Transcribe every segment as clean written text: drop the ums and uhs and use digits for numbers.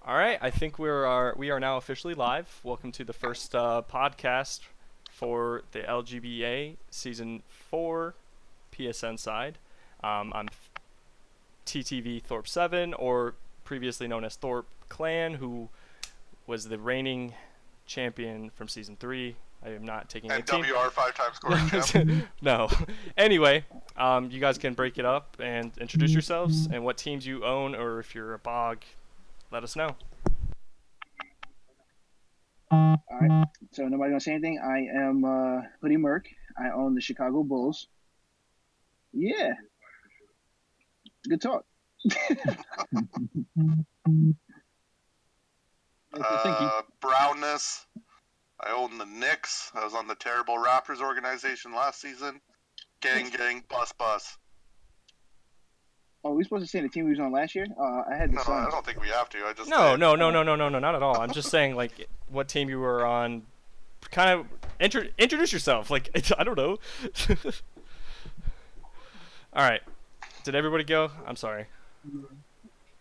All right, I think we are now officially live. Welcome to the first podcast for the LGBA season 4 PSN side. I'm TTV Thorpe 7, or previously known as Thorpe Clan, who was the reigning champion from season 3. I am not taking And a team. WR 5-time scoring champ. No. Anyway, you guys can break it up and introduce yourselves and what teams you own, or if you're a bog, let us know. Alright, so nobody gonna say anything? I am HoodiedMerc. I own the Chicago Bulls. Yeah. Good talk. Browness. I own the Knicks. I was on the terrible Raptors organization last season. Gang, bus. Oh, we supposed to say the team we was on last year? I had the No, Suns. I don't think we have to. I just No, not at all. I'm just saying, like, what team you were on. Kind of introduce yourself. Like, I don't know. All right. Did everybody go? I'm sorry.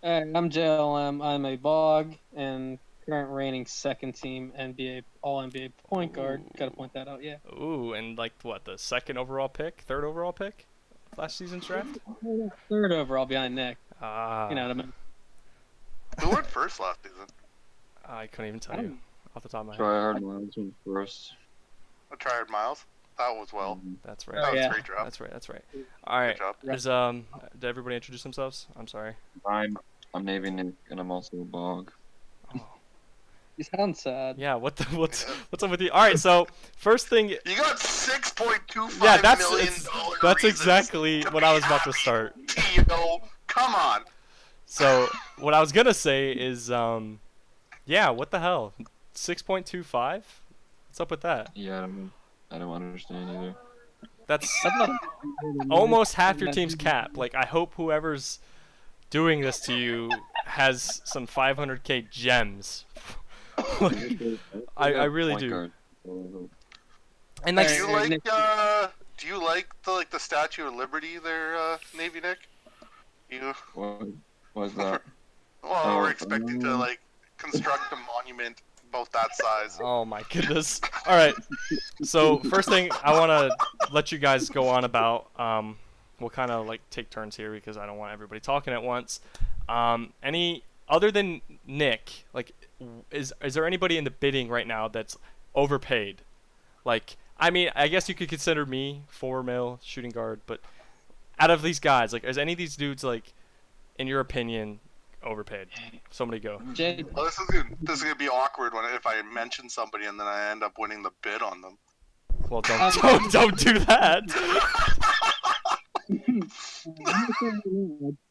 I'm JLM. I'm a bog and current reigning second team NBA All NBA point guard. Gotta point that out, yeah. Ooh, and like what? The second overall pick, third overall pick, last season's draft. Third overall behind Nick. Ah. You know what I mean? Who went first last season? I couldn't even tell you off the top of my head. Try hard Miles went first. I tried Miles. That was well. That's Oh, right. That was yeah. a great draft. That's right. All right. Good job. Did everybody introduce themselves? I'm sorry. I'm NavvyNick, and I'm also a bog. Oh. You sound sad. Yeah. What's up with you? All right. So first thing. You got $6.25 Yeah, million that's reasons exactly to what be I was about to happy, start. Tito. Come on. So what I was gonna say is, yeah, what the hell, 6.25? What's up with that? Yeah, I don't understand either. That's That's not almost half your team's cap. Like, I hope whoever's doing this to you has some 500k gems. I really Point do. guard. And like, Do you like Nick- the Statue of Liberty there, NavvyNick? You What was that? well, Oh, we're expecting to like construct a monument about that size. oh my goodness. All right. So first thing I want to let you guys go on about. We'll kind of like take turns here because I don't want everybody talking at once. Any other than Nick, like, is there anybody in the bidding right now that's overpaid? Like, I mean, I guess you could consider me 4 mil shooting guard, but out of these guys, like, is any of these dudes, like, in your opinion, overpaid? Somebody go. Jay, Well, this is gonna be awkward if I mention somebody and then I end up winning the bid on them. Well, don't do that.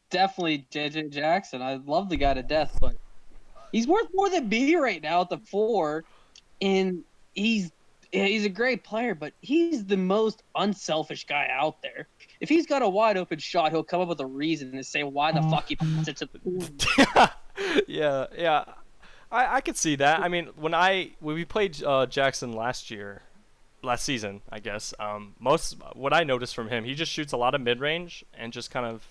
definitely JJ Jackson. I love the guy to death, but he's worth more than B right now at the 4, and he's a great player, but he's the most unselfish guy out there. If he's got a wide open shot, he'll come up with a reason to say why the fuck he puts it to the yeah. I could see that. I mean, when we played Jackson last season, I guess. What I noticed from him, he just shoots a lot of mid range and just kind of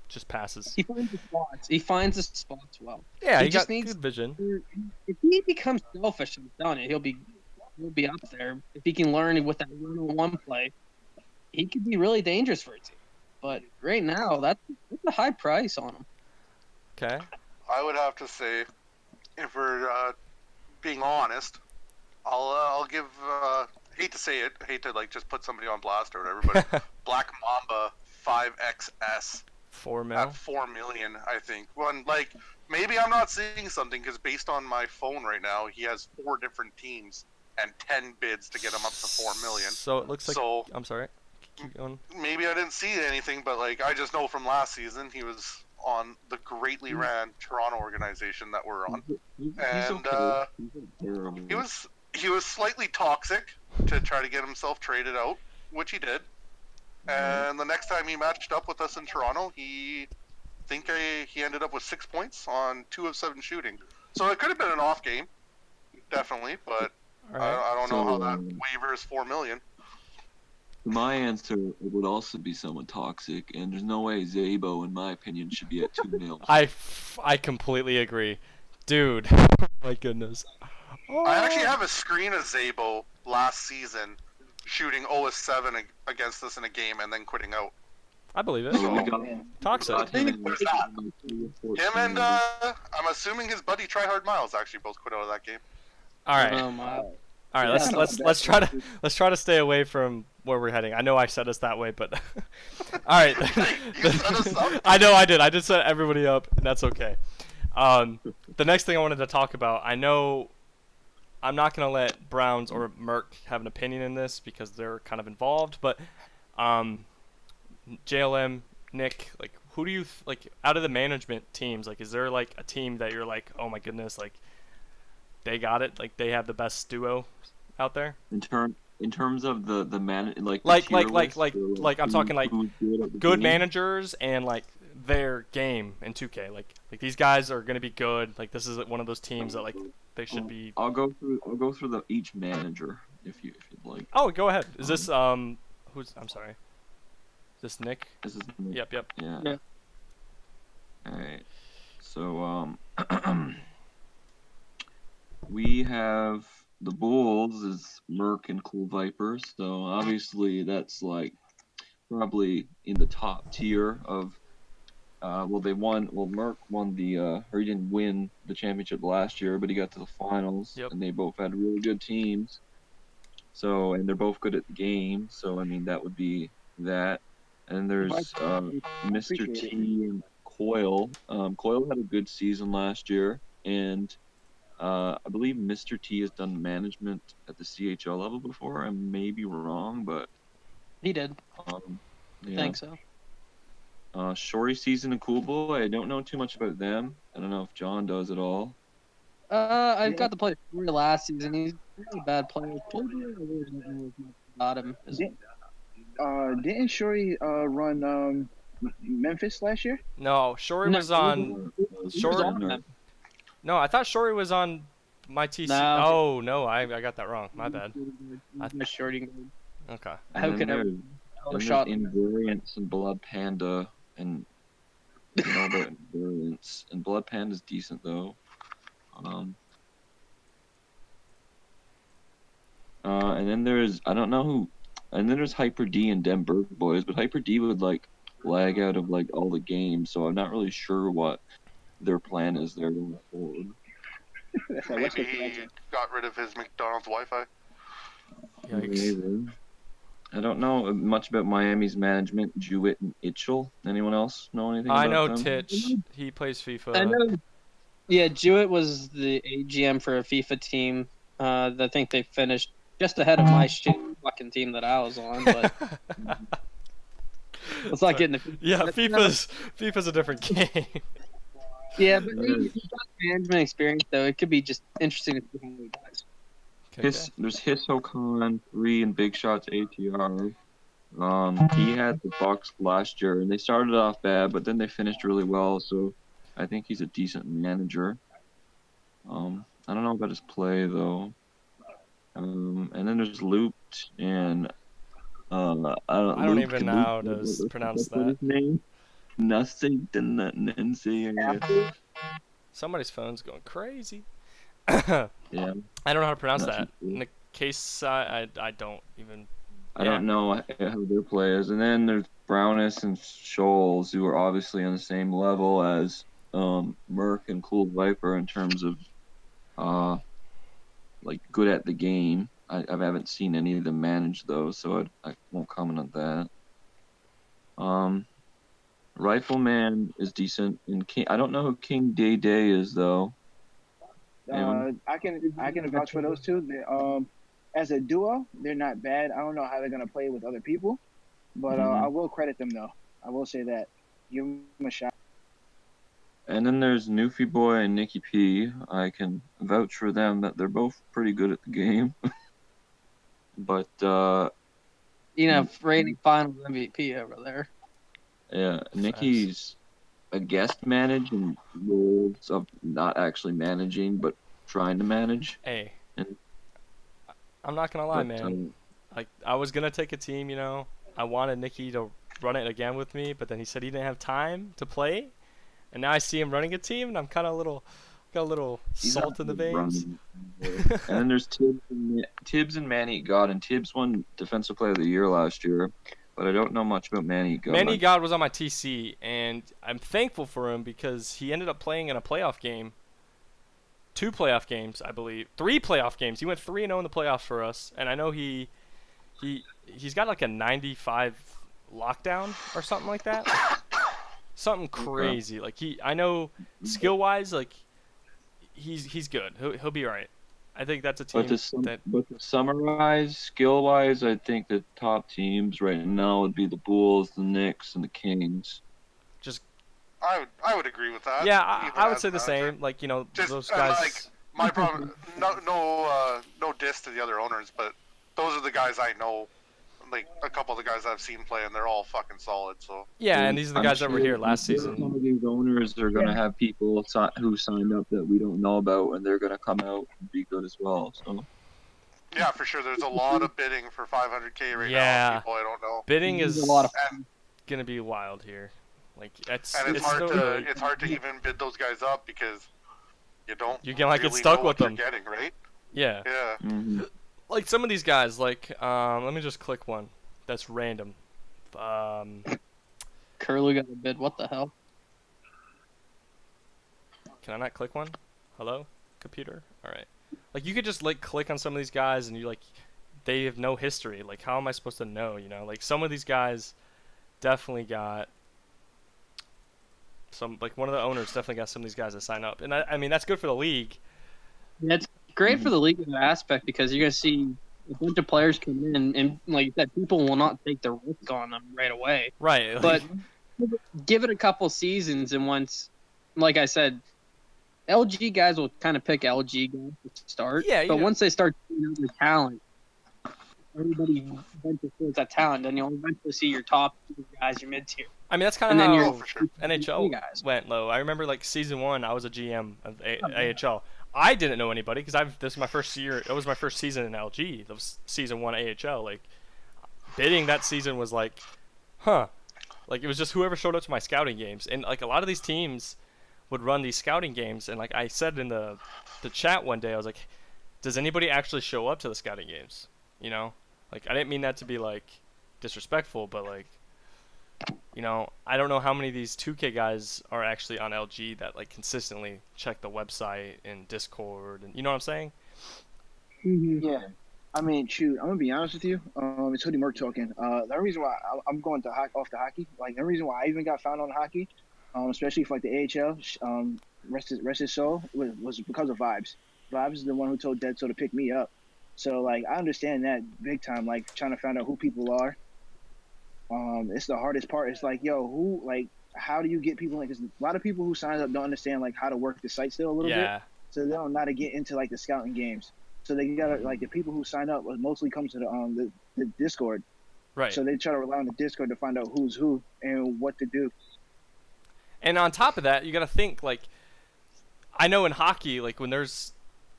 just passes. He finds the spots. He finds the spots well. Yeah, he he just got needs- good vision. If he becomes selfish, I'm telling you, he'll be up there. If he can learn with that one-on-one play, he could be really dangerous for a team. But right now, that's a high price on him. Okay. I would have to say, if we're being honest, I'll give. Hate to say it, hate to like just put somebody on blast or whatever, but Black Mamba 5XS 4 mil. at 4 million, I think. One like maybe I'm not seeing something because based on my phone right now, he has 4 different teams and 10 bids to get him up to 4 million. So it looks like. So I'm sorry. Keep going. maybe I didn't see anything, but like I just know from last season he was on the greatly ran Toronto organization that we're on. He's And, okay. He's terrible. He was slightly toxic to try to get himself traded out, which he did. And the next time he matched up with us in Toronto, he ended up with 6 points on 2 of 7 shooting. So it could have been an off game, definitely, but All right. I don't know how So, that wavers 4 million. My answer would also be someone toxic, and there's no way Zabo, in my opinion, should be at 2-0. I completely agree, dude. My goodness. I actually Oh. have a screen of Zabo last season shooting 0-7 against us in a game and then quitting out. I believe it. So- we got, Toxic. got him in There's that. 14 Him and years. I'm assuming his buddy Tryhard Miles actually both quit out of that game. All right. Oh my. All right. Yeah, Let's try to stay away from where we're heading. I know I said us that way, but all right. You set us up. I know I did. I did set everybody up, and that's okay. The next thing I wanted to talk about, I know I'm not gonna let Browns or Merc have an opinion in this because they're kind of involved, but JLM, Nick, like who do you like out of the management teams? Like, is there like a team that you're like, oh my goodness, like they got it, like they have the best duo out there? In terms of the man, like the Like tier I'm list, or, talking like who's good at the good game? managers and like their game in 2K. Like these guys are gonna be good. Like this is one of those teams that like they should be. I'll go through each manager if you'd like. Oh, go ahead. Is this who's? I'm sorry. Is this Nick? This is Yep. Yeah. Yeah. All right. So we have the Bulls is Merc and Cool Vipers. So obviously that's like probably in the top tier of. They won. Well, Merc won or he didn't win the championship last year, but he got to the finals, Yep. and they both had really good teams. So, and they're both good at the game. So, I mean, that would be that. And there's Mr. T and Coil. Coil had a good season last year, and I believe Mr. T has done management at the CHL level before. I may be wrong, but He did. yeah. I think so. Shorty Season and Cool Boy. I don't know too much about them. I don't know if John does at all. I've got to play Shorty last season. He's a really bad player. Shorty, I really don't know as much about him. Didn't Shorty run Memphis last year? No, Shori was on. Shorty. No, I thought Shori was on my TC. No. Oh no, I got that wrong. My bad. Shorty. Okay. How could I? Shot. Invariance and Blood Panda and you know about Invariance and Blood Panda's decent though. And then there's I don't know who. And then there's Hyper D and Denberg boys, but Hyper D would like lag out of like all the games, so I'm not really sure what their plan is there going forward. That's like West Maybe Coast he Connection. got rid of his McDonald's Wi-Fi. Yikes. Maybe. I don't know much about Miami's management, Jewett and Itchell. Anyone else know anything I about know them? Titch. He plays FIFA. I know. Yeah, Jewett was the AGM for a FIFA team. I think they finished just ahead of my shit fucking team that I was on, but let's not get into. Yeah, FIFA's a different game. Yeah, but he's got management experience though. It could be just interesting to see how he does. Okay. There's Hisokan, 3 and Big Shots ATR. He had the Bucks last year, and they started off bad, but then they finished really well. So I think he's a decent manager. I don't know about his play though. And then there's Looped and I I don't even know how to pronounce What's his name? Nothing. Somebody's phone's going crazy. Yeah. I don't know how to pronounce Not that. too sure. In the case, I don't even. I don't know how their play is. And then there's Browness and Scholes, who are obviously on the same level as Merc and Cool Viper in terms of like good at the game. I haven't seen any of them manage though, so I won't comment on that. Rifleman is decent, and I don't know who King Day Day is though. I can vouch for those two. As a duo, they're not bad. I don't know how they're gonna play with other people, but I will credit them though. I will say that. Give them a shot. And then there's Newfie Boy and Nikki P. I can vouch for them that they're both pretty good at the game. But Reigning finals MVP over there. yeah, Nikki's a guest manage in roles of not actually managing, but trying to manage. Hey, And- I'm not gonna lie, But, man. Like I was gonna take a team, you know. I wanted Nicky to run it again with me, but then he said he didn't have time to play, and now I see him running a team, and I'm kind of got a little He's salt in the veins. And then there's Tibbs and Manny God, and Tibbs won Defensive Player of the Year last year, but I don't know much about Manny God. Manny God was on my TC, and I'm thankful for him because he ended up playing in a playoff game. 2 playoff games, I believe. 3 playoff games. He went 3-0 in the playoffs for us, and I know he's got like a 95 lockdown or something like that. Something crazy. Like I know skill wise, like he's good. He'll be alright. I think that's a team But to summarize, skill wise, I think the top teams right now would be the Bulls, the Knicks, and the Kings. just I would agree with that. yeah, even I would as say a the manager. same. Like, you know, Just, those guys. like, my problem, no diss to the other owners, but those are the guys I know. Like a couple of the guys I've seen play, and they're all fucking solid. So Yeah, and these are the guys that were here last Some season. of these owners are going to have people who signed up that we don't know about, and they're going to come out and be good as well. So yeah, for sure, there's a lot of bidding for 500K right Yeah. now. People I don't know, Bidding There's is a lot of gonna be wild here. Like it's and it's hard still to really, it's hard to even bid those guys up because you don't. You can, like, get really stuck know with what them. You're getting, right? yeah. Yeah. Like some of these guys, like let me just click one that's random. Curlew got a bid. What the hell? Can I not click one? Hello, computer. All right. Like you could just like click on some of these guys and you like they have no history. Like how am I supposed to know? You know, like some of these guys definitely got some. Like one of the owners definitely got some of these guys to sign up, and I mean that's good for the league. That's great for the league in that aspect because you're gonna see a bunch of players come in and like you said, people will not take the risk on them right away. Right. But give it a couple seasons, and once, like I said, LG guys will kind of pick LG guys to start. Yeah, but yeah. once they start seeing other talent, everybody eventually sees that talent, then you'll eventually see your top guys, your mid tier. I mean that's kind And of then how you're- for sure. NHL guys. went low. I remember like season 1, I was a GM of AHL. I didn't know anybody because this is my first year. It was my first season in LG. That was season 1 AHL. Like bidding that season was like, huh? Like it was just whoever showed up to my scouting games, and like a lot of these teams would run these scouting games, and like I said in the chat one day, I was like, does anybody actually show up to the scouting games? You know, like I didn't mean that to be like disrespectful, but like, you know, I don't know how many of these 2K guys are actually on LG that like consistently check the website and Discord, and you know what I'm saying? Yeah. I mean, shoot, I'm gonna be honest with you. It's HoodiedMerc talking. The reason why I'm going to off the hockey, like the reason why I even got found on hockey, especially for like the AHL, rest his soul, was because of Vibes. Vibes is the one who told Deadso to pick me up. So like I understand that big time. Like trying to find out who people are. It's the hardest part. It's like, yo, how do you get people? Like, 'cause a lot of people who sign up don't understand like how to work the site still a little bit. Yeah. So they don't know how to get into like the scouting games. So they gotta like the people who sign up mostly come to the Discord. Right. So they try to rely on the Discord to find out who's who and what to do. And on top of that, you got to think like, I know in hockey, like when there's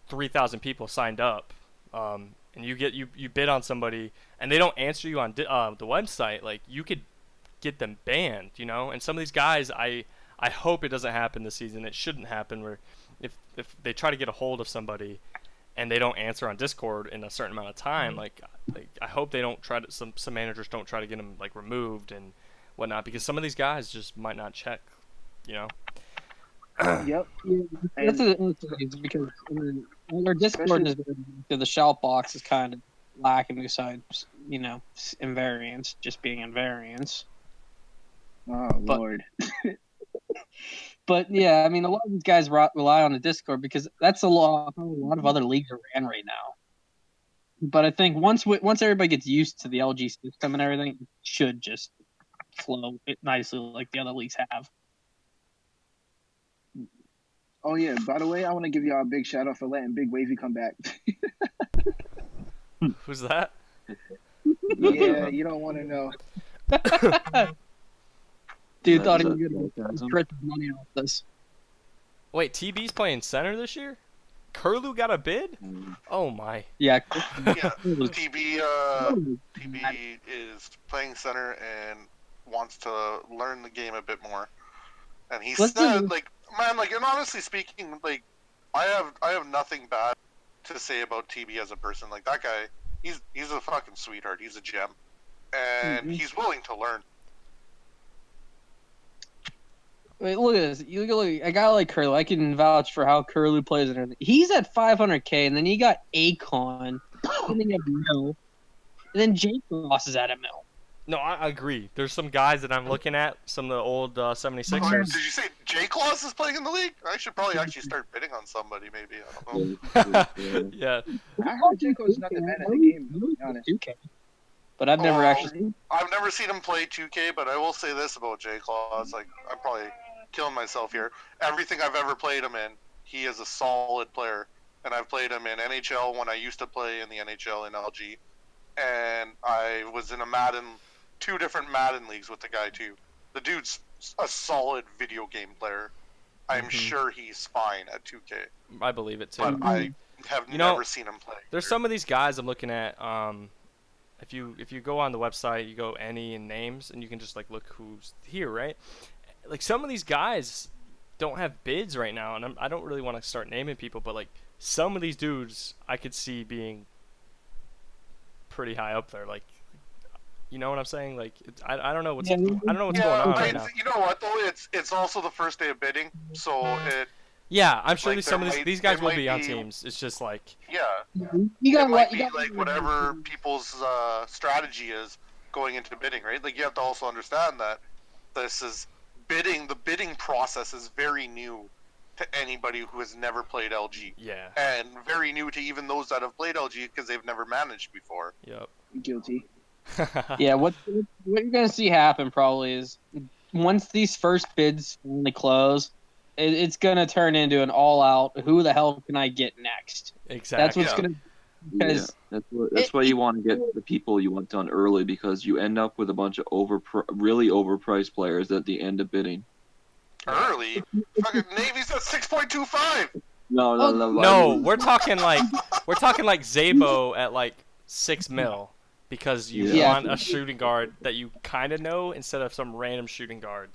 3,000 people signed up, and you bid on somebody and they don't answer you on the website, like you could get them banned, you know. And some of these guys, I hope it doesn't happen this season. It shouldn't happen where if they try to get a hold of somebody and they don't answer on Discord in a certain amount of time, like I hope they don't try to some managers don't try to get them like removed and whatnot, because some of these guys just might not check, you know. Yep. That's the because our Discord is the shout box is kind of lacking besides invariance, just being invariance. Oh But- Lord. But yeah, I mean, a lot of these guys rely on the Discord because that's a lot of other leagues are ran right now. But I think once everybody gets used to the LG system and everything, it should just flow nicely like the other leagues have. Oh yeah. By the way, I want to give y'all a big shout out for letting Big Wavy come back. Who's that? Yeah, you don't want to know. Dude thought he That's was a- going that's to a- trip money off this. Wait, TB's playing center this year? Curlew got a bid? Mm. Oh my. Yeah. Yeah, TB is playing center and wants to learn the game a bit more. And he Let's said, do- like, man, like, and honestly speaking, like, I have nothing bad to say about TB as a person. Like, that guy, he's a fucking sweetheart. He's a gem, and he's willing to learn. Wait, look at this. You look a guy like Curlew. I can vouch for how Curlew plays and everything. He's at 500K, and then you got Akon, and then you have Mill, and then Jake Ross is at a Mill. No, I agree. There's some guys that I'm looking at, some of the old Did 76ers. you say J Claus is playing in the league? I should probably actually start bidding on somebody, maybe. I don't know. Yeah. I heard Jaco's not that bad at the game, to be honest. 2K. But I've never actually. I've never seen him play 2K, but I will say this about J Claus. Like, I'm probably killing myself here. Everything I've ever played him in, he is a solid player. And I've played him in NHL when I used to play in the NHL in LG. And I was in 2 different Madden leagues with the guy too. The dude's a solid video game player. I'm sure he's fine at 2K, I believe it too. but I have never seen him play. There's some of these guys I'm looking at. If you go on the website, you go any and names, and you can just like look who's here, right? Like some of these guys don't have bids right now, and I don't really want to start naming people, but like some of these dudes I could see being pretty high up there. Like, you know what I'm saying? Like, I don't know what's going on right now. You know what though? It's also the first day of bidding, so it. Yeah, I'm sure Like, these guys there will might be on be- teams. It's just like, Yeah, You got it might you be got like whatever people's strategy is going into bidding, right? Like you have to also understand that this is bidding. The bidding process is very new to anybody who has never played LG, yeah, and very new to even those that have played LG because they've never managed before. yep. Guilty. Yeah, what you're gonna see happen probably is once these first bids finally close, it's gonna turn into an all-out. Who the hell can I get next? Exactly. That's what's gonna. Because that's why you want to get the people you want done early, because you end up with a bunch of really overpriced players at the end of bidding. Early, fucking Navy's at 6.25. No, we're talking like Zabo at like 6 mil because you Yeah. want a shooting guard that you kind of know instead of some random shooting guard.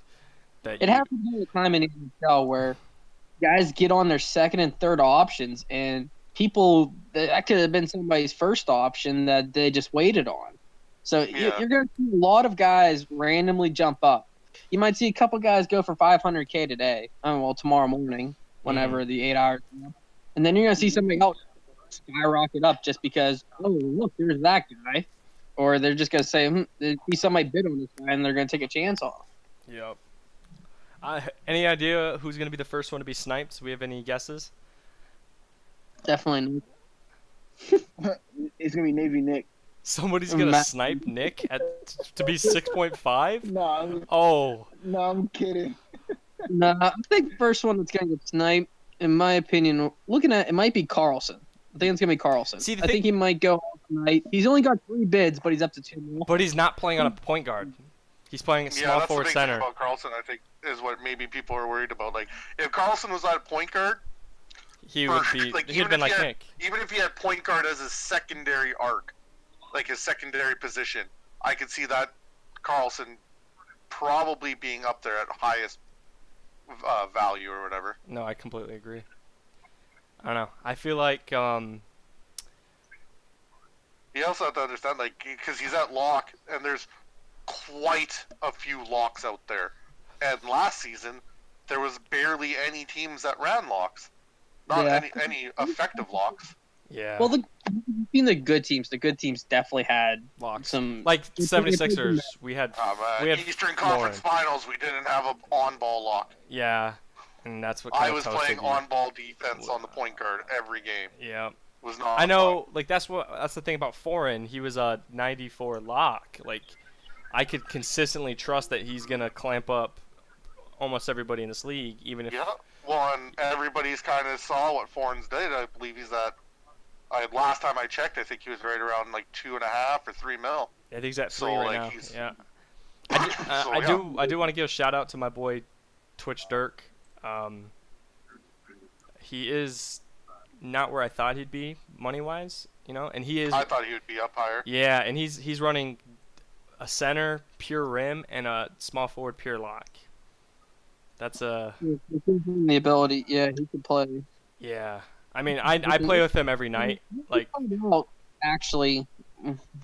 it happens all the time in NHL where guys get on their second and third options, and people that could have been somebody's first option that they just waited on. So Yeah. you're going to see a lot of guys randomly jump up. You might see a couple guys go for 500K today. Tomorrow morning, whenever the 8 hours. And then you're going to see somebody else skyrocket up just because, oh, look, there's that guy. Or they're just going to say, there's somebody bid on this guy, and they're going to take a chance on him. Yep. Any idea who's going to be the first one to be sniped? Do we have any guesses? Definitely. It's gonna be NavvyNick. Somebody's going to snipe Nick to be 6.5? No, I'm kidding. No, I think the first one that's going to get sniped, in my opinion, looking at it might be Carlson. I think it's going to be Carlson. See, I think he might go all tonight. He's only got 3 bids, but he's up to 2 more. But he's not playing on a point guard. He's playing a small That's forward the big thing center. about Carlson, I think, is what maybe people are worried about. Like, if Carlson was at point guard, He would be. like, He'd have been like Nick. even if he had point guard as his secondary arc, like his secondary position, I could see that Carlson probably being up there at highest value or whatever. No, I completely agree. I don't know. I feel like You also have to understand, like, because he's at lock, and there's quite a few locks out there. And last season, there was barely any teams that ran locks. Not any effective locks. yeah. Well, being the good teams definitely had locks. some. Like 76ers, we had we had Eastern Conference Finals, we didn't have an on-ball lock. yeah, and that's what I kinda was toasted playing you. on-ball defense on the point guard every game. Yeah. Was not. I know, like that's the thing about Foreign. He was a 94 lock. Like I could consistently trust that he's gonna clamp up almost everybody in this league, even if. Yeah. Well, and everybody's kind of saw what Foreign's did. I believe he's at. Last time I checked, I think he was right around like 2.5 or 3 mil. I think he's at 3 So, right like, now. he's- Yeah. So, I do want to give a shout out to my boy Twitch Dirk. He is not where I thought he'd be money-wise, you know, and he is. I thought he would be up higher. Yeah, and he's running a center pure rim and a small forward pure lock. That's a The ability, yeah, he can play. yeah. I mean, I play with him every night. Like, actually,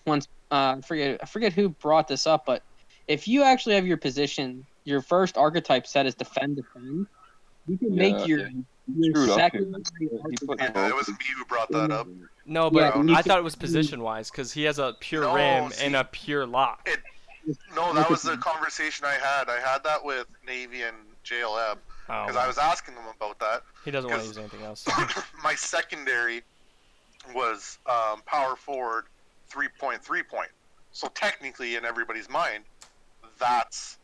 once I forget who brought this up, but if you actually have your position, your first archetype set is defend. You can make your Screwed up second. here. He put Yeah, it was me who brought that up. no, but Yeah, I thought it was position-wise because he has a pure No, rim see- and a pure lock. No, that was the conversation I had. I had that with Navy and JLM Oh, because I was asking them about that. he doesn't want to use anything else. My secondary was power forward 3.3 point. So technically, in everybody's mind, that's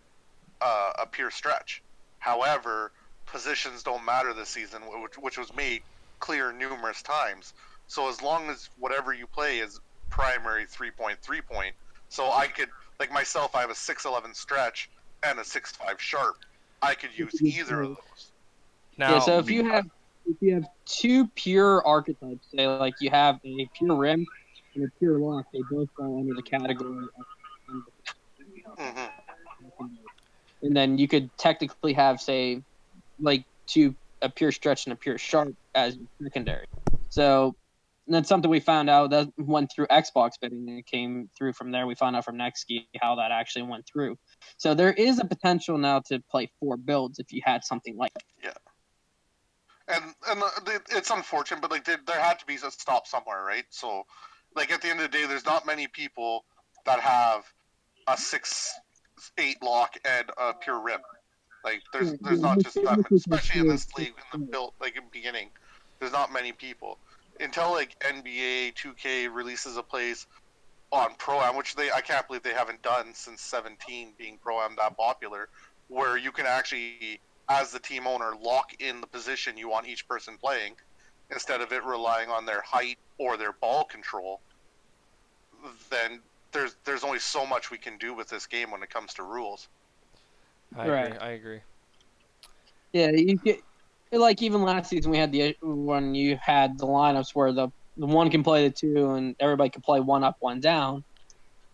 a pure stretch. However, positions don't matter this season, which was made clear numerous times. So as long as whatever you play is primary 3.3 point, so I could, like myself, I have a 6'11 stretch and a 6'5 sharp. I could use either of those. Now, Yeah, so if you have two pure archetypes, say like you have a pure rim and a pure lock, they both fall under the category of Hmm. and then you could technically have, say, like a pure stretch and a pure sharp as your secondary. So that's something we found out that went through Xbox bidding, and it came through from there. We found out from Nextski how that actually went through. So there is a potential now to play 4 builds if you had something like Yeah. And it's unfortunate, but like there had to be a stop somewhere, right? So, like at the end of the day, there's not many people that have a 6'8 lock and a pure rim. Like there's not just that many, especially in this league in the build like in the beginning. There's not many people until like NBA 2K releases a place on Proam, which I can't believe they haven't done since 17 being Proam that popular, where you can actually, as the team owner, lock in the position you want each person playing instead of it relying on their height or their ball control. Then there's only so much we can do with this game when it comes to rules. I agree. Yeah, you get like even last season we had when you had the lineups where the one can play the 2 and everybody can play 1 up, 1 down.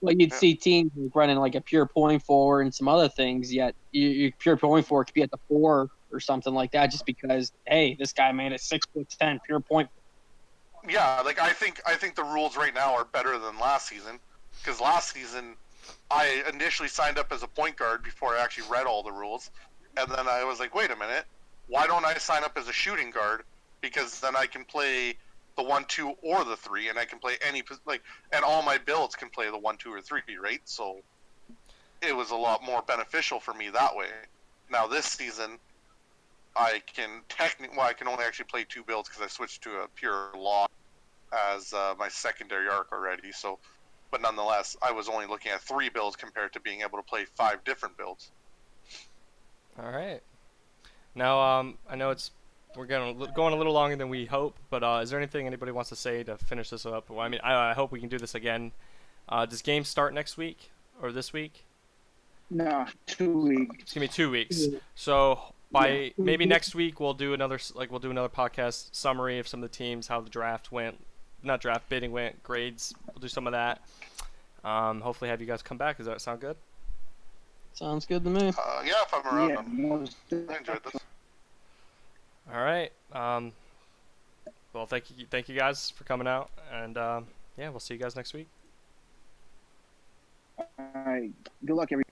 Well, you'd see teams like running like a pure point forward and some other things. Yet your pure point forward could be at the 4 or something like that, just because hey, this guy made a 6'10" pure point. Yeah, like I think the rules right now are better than last season, because last season I initially signed up as a point guard before I actually read all the rules, and then I was like, wait a minute, why don't I sign up as a shooting guard? Because then I can play the 1, 2, or the 3, and I can play any and all my builds can play the 1, 2, or 3, right? So it was a lot more beneficial for me that way. Now this season, I can I can only actually play 2 builds because I switched to a pure lock as my secondary arc already. So, but nonetheless, I was only looking at 3 builds compared to being able to play 5 different builds. All right. Now, I know we're going a little longer than we hope, but is there anything anybody wants to say to finish this up? Well, I mean, I hope we can do this again. Does games start next week or this week? No, 2 weeks. It's gonna be 2 weeks. So by maybe next week we'll do another podcast summary of some of the teams, how the draft went, not draft bidding went, grades. We'll do some of that. Hopefully have you guys come back. Does that sound good? Sounds good to me. Yeah, if I'm around, Yeah, I enjoyed this. All right. Well, thank you guys for coming out, and yeah, we'll see you guys next week. All right. Good luck, everybody.